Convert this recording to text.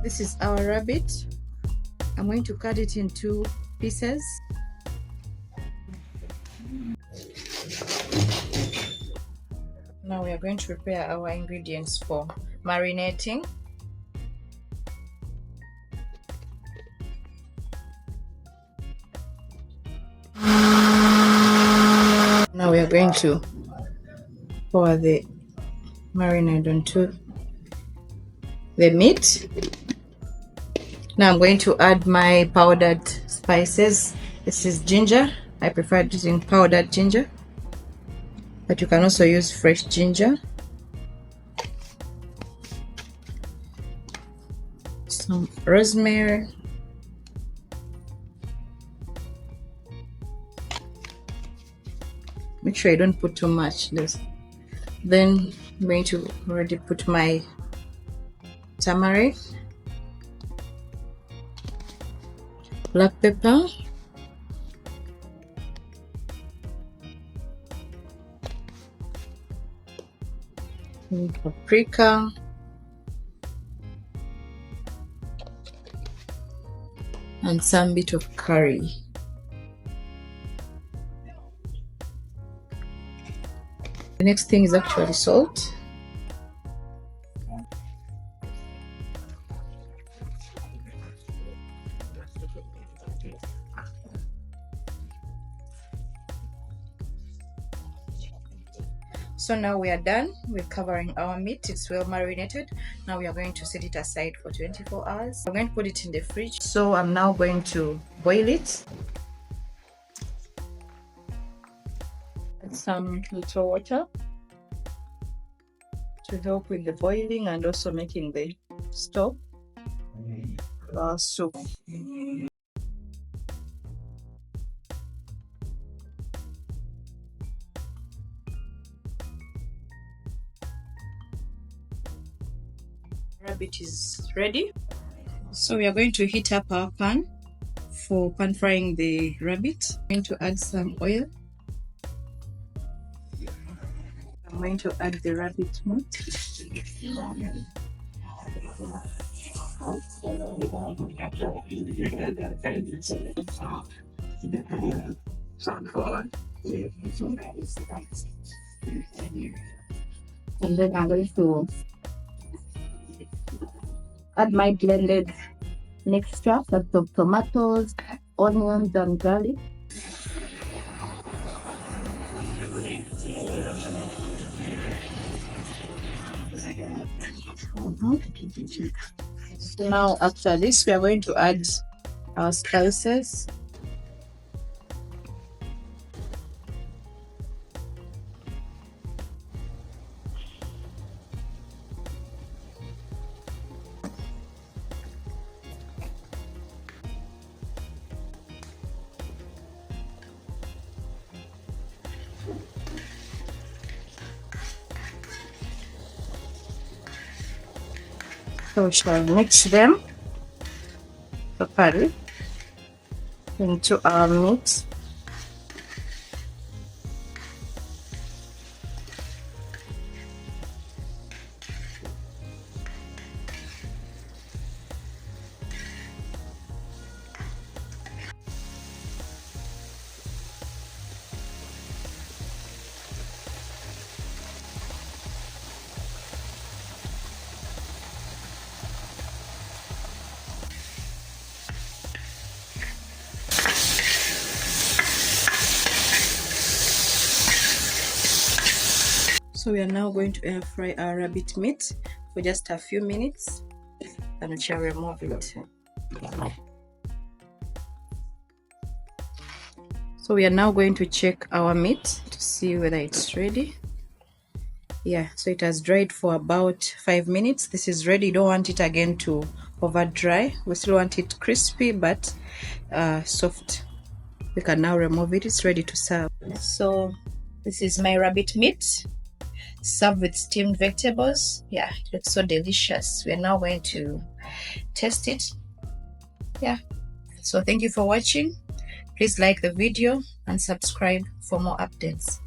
This is our rabbit. I'm going to cut it in 2 pieces. Now we are going to prepare our ingredients for marinating. Now we are going to pour the marinade onto the meat. Now I'm going to add my powdered spices. This is ginger. I prefer using powdered ginger, but you can also use fresh ginger. Some rosemary. Make sure you don't put too much. Then I'm going to already put my turmeric, black pepper, paprika, and some bit of curry. The next thing is actually salt. So now we are done with covering our meat. It's well marinated. Now we are going to set it aside for 24 hours. I'm going to put it in the fridge. So I'm now going to boil it. Add some little water to help with the boiling and also making the stock soup. Rabbit is ready. So we are going to heat up our pan for pan frying the rabbit. I'm going to add some oil. I'm going to add the rabbit meat. And then I'm going to add my blended mixture of tomatoes, onions, and garlic. So now after this, we are going to add our spices. So we shall mix them properly into our meat. So we are now going to air fry our rabbit meat for just a few minutes, and we shall remove it. So we are now going to check our meat to see whether it's ready. Yeah, so it has dried for about 5 minutes. This is ready. You don't want it again to over dry. We still want it crispy but soft. We can now remove it. It's ready to serve. So this is my rabbit meat served with steamed vegetables. Yeah, it looks so delicious. We are now going to taste it. Yeah, so thank you for watching. Please like the video and subscribe for more updates.